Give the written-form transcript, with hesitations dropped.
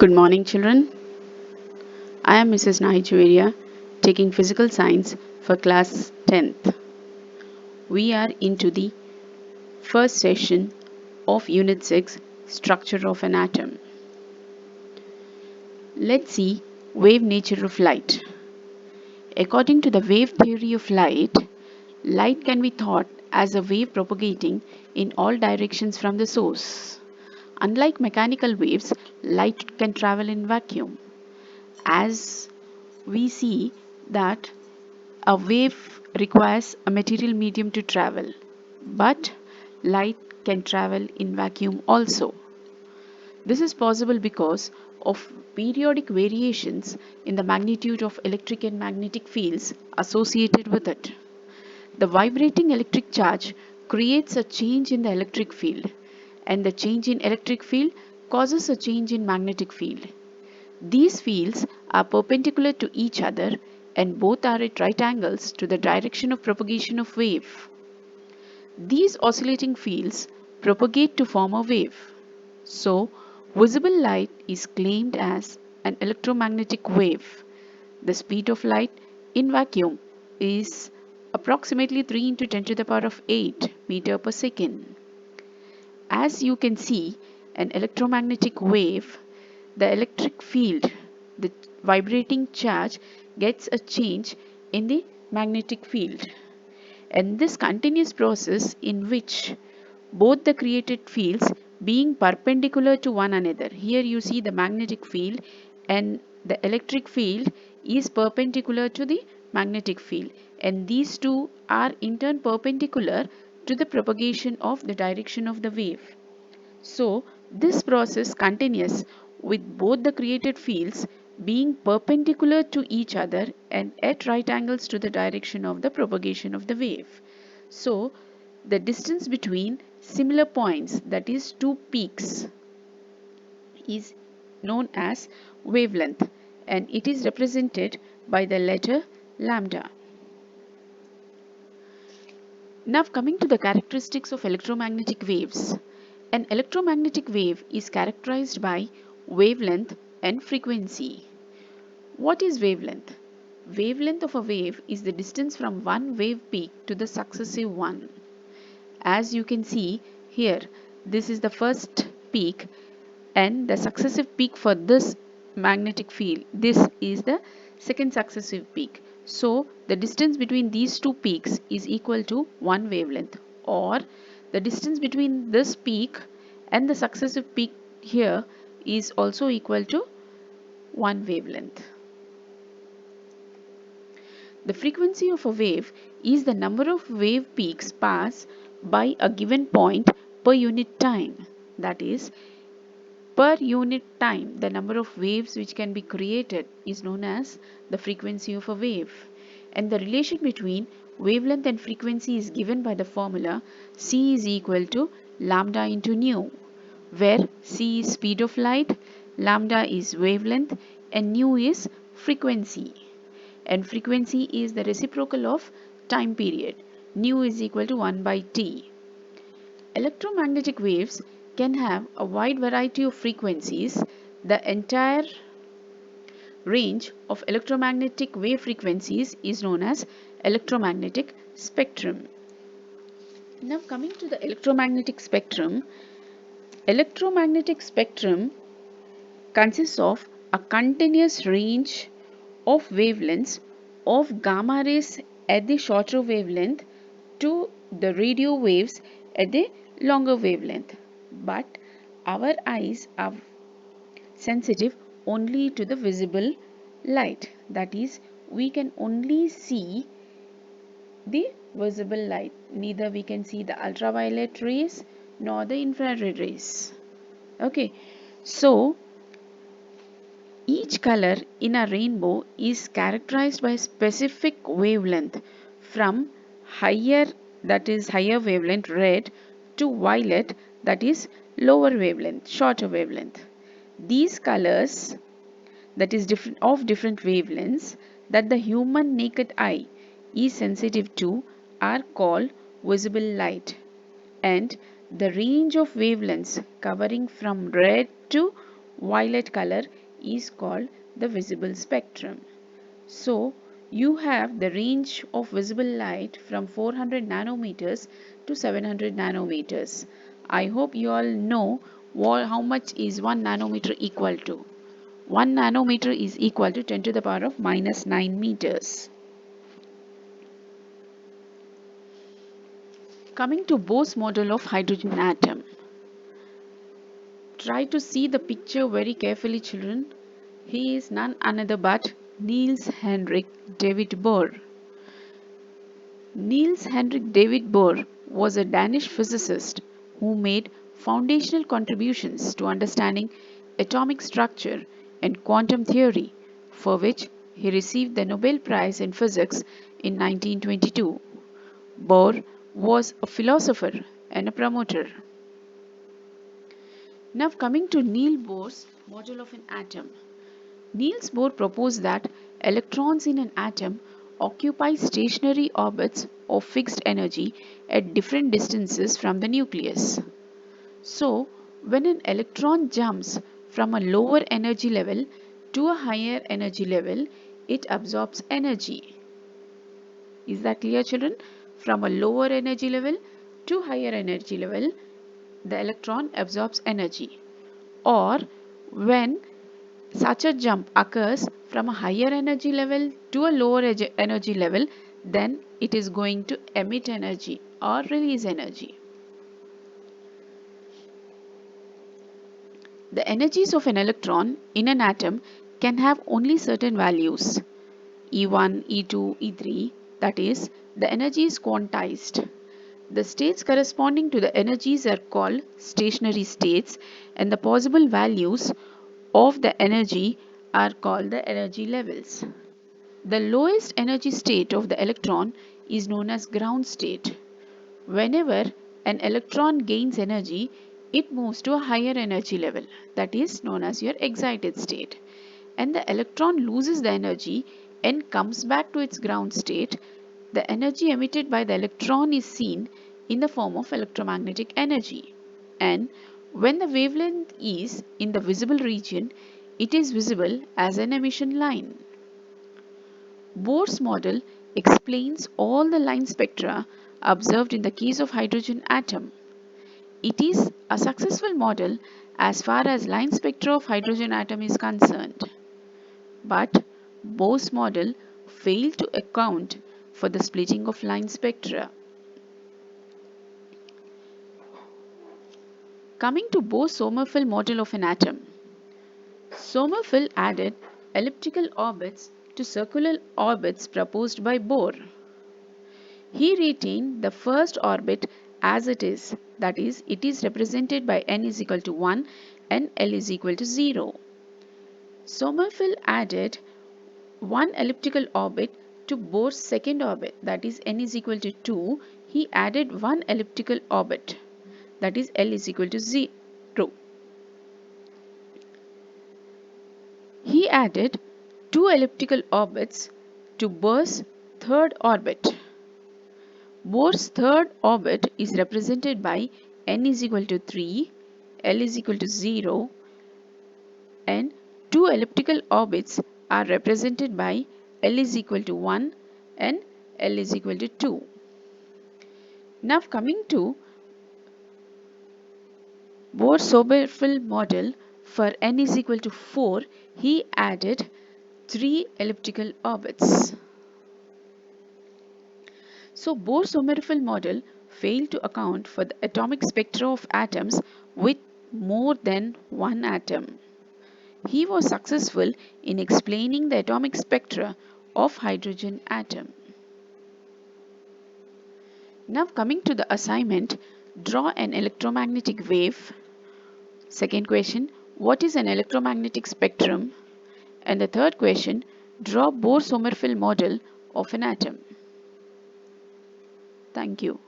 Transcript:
Good morning, children. I am Mrs. Nahijueria, taking physical science for class 10th. We are into the first session of Unit 6, Structure of an Atom. Let's see wave nature of light. According to the wave theory of light, light can be thought as a wave propagating in all directions from the source. Unlike mechanical waves, light can travel in vacuum. As we see that a wave requires a material medium to travel, but light can travel in vacuum also. This is possible because of periodic variations in the magnitude of electric and magnetic fields associated with it. The vibrating electric charge creates a change in the electric field, and the change in electric field causes a change in magnetic field. These fields are perpendicular to each other and both are at right angles to the direction of propagation of wave. These oscillating fields propagate to form a wave. So, visible light is claimed as an electromagnetic wave. The speed of light in vacuum is approximately 3 into 10 to the power of 8 meter per second. As you can see, an electromagnetic wave, the electric field, the vibrating charge gets a change in the magnetic field. And this continuous process in which both the created fields being perpendicular to one another. Here you see the magnetic field and the electric field is perpendicular to the magnetic field, and these two are in turn perpendicular to the propagation of the direction of the wave. So this process continues with both the created fields being perpendicular to each other and at right angles to the direction of the propagation of the wave. So the distance between similar points, that is two peaks, is known as wavelength, and it is represented by the letter lambda. Now coming to the characteristics of electromagnetic waves. An electromagnetic wave is characterized by wavelength and frequency. What is wavelength? Wavelength of a wave is the distance from one wave peak to the successive one. As you can see here, this is the first peak and the successive peak for this magnetic field. This is the second successive peak. So the distance between these two peaks is equal to one wavelength, or the distance between this peak and the successive peak here is also equal to one wavelength. The frequency of a wave is the number of wave peaks passed by a given point per unit time. That is, per unit time, the number of waves which can be created is known as the frequency of a wave. And the relation between wavelength and frequency is given by the formula c is equal to lambda into nu, where c is speed of light, lambda is wavelength, and nu is frequency. And frequency is the reciprocal of time period. Nu is equal to 1 by t. Electromagnetic waves can have a wide variety of frequencies. The entire range of electromagnetic wave frequencies is known as electromagnetic spectrum. Now coming to the electromagnetic spectrum consists of a continuous range of wavelengths of gamma rays at the shorter wavelength to the radio waves at the longer wavelength. But our eyes are sensitive only to the visible light. That is, we can only see the visible light. Neither we can see the ultraviolet rays nor the infrared rays. Okay, so each color in a rainbow is characterized by a specific wavelength from higher, that is higher wavelength red, to violet, that is lower wavelength, shorter wavelength. These colors, that is different wavelengths that the human naked eye is sensitive to, are called visible light, and the range of wavelengths covering from red to violet color is called the visible spectrum. So you have the range of visible light from 400 nanometers to 700 nanometers. I hope you all know how much is 1 nanometer equal to. 1 nanometer is equal to 10 to the power of minus 9 meters. Coming to Bohr's model of hydrogen atom. Try to see the picture very carefully, children. He is none other but Niels Henrik David Bohr. Niels Henrik David Bohr was a Danish physicist who made foundational contributions to understanding atomic structure and quantum theory, for which he received the Nobel Prize in Physics in 1922. Bohr was a philosopher and a promoter. Now coming to Niels Bohr's model of an atom. Niels Bohr proposed that electrons in an atom occupy stationary orbits of fixed energy at different distances from the nucleus. So, when an electron jumps from a lower energy level to a higher energy level, it absorbs energy. Is that clear, children? From a lower energy level to higher energy level, the electron absorbs energy. Or when such a jump occurs from a higher energy level to a lower energy level, then it is going to emit energy or release energy. The energies of an electron in an atom can have only certain values, E1, E2, E3, that is, the energy is quantized. The states corresponding to the energies are called stationary states, and the possible values of the energy are called the energy levels. The lowest energy state of the electron is known as ground state. Whenever an electron gains energy, it moves to a higher energy level, that is known as your excited state. And the electron loses the energy and comes back to its ground state. The energy emitted by the electron is seen in the form of electromagnetic energy. And when the wavelength is in the visible region, it is visible as an emission line. Bohr's model explains all the line spectra observed in the case of hydrogen atom. It is a successful model as far as line spectra of hydrogen atom is concerned. But Bohr's model failed to account for the splitting of line spectra. Coming to Bohr-Sommerfeld model of an atom. Sommerfeld added elliptical orbits to circular orbits proposed by Bohr. He retained the first orbit as it is, that is, it is represented by n is equal to 1 and L is equal to 0. Sommerfeld added one elliptical orbit to Bohr's second orbit, that is n is equal to 2. He added one elliptical orbit, that is L is equal to 0. He added two elliptical orbits to Bohr's third orbit. Bohr's third orbit is represented by n is equal to 3, L is equal to 0, and two elliptical orbits are represented by L is equal to 1 and L is equal to 2. Now coming to Bohr-Sommerfeld model for n is equal to 4, he added 3 elliptical orbits. So Bohr-Sommerfeld model failed to account for the atomic spectra of atoms with more than one atom. He was successful in explaining the atomic spectra of hydrogen atom. Now coming to the assignment, draw an electromagnetic wave. Second question, what is an electromagnetic spectrum? And the third question, draw Bohr-Sommerfeld model of an atom. Thank you.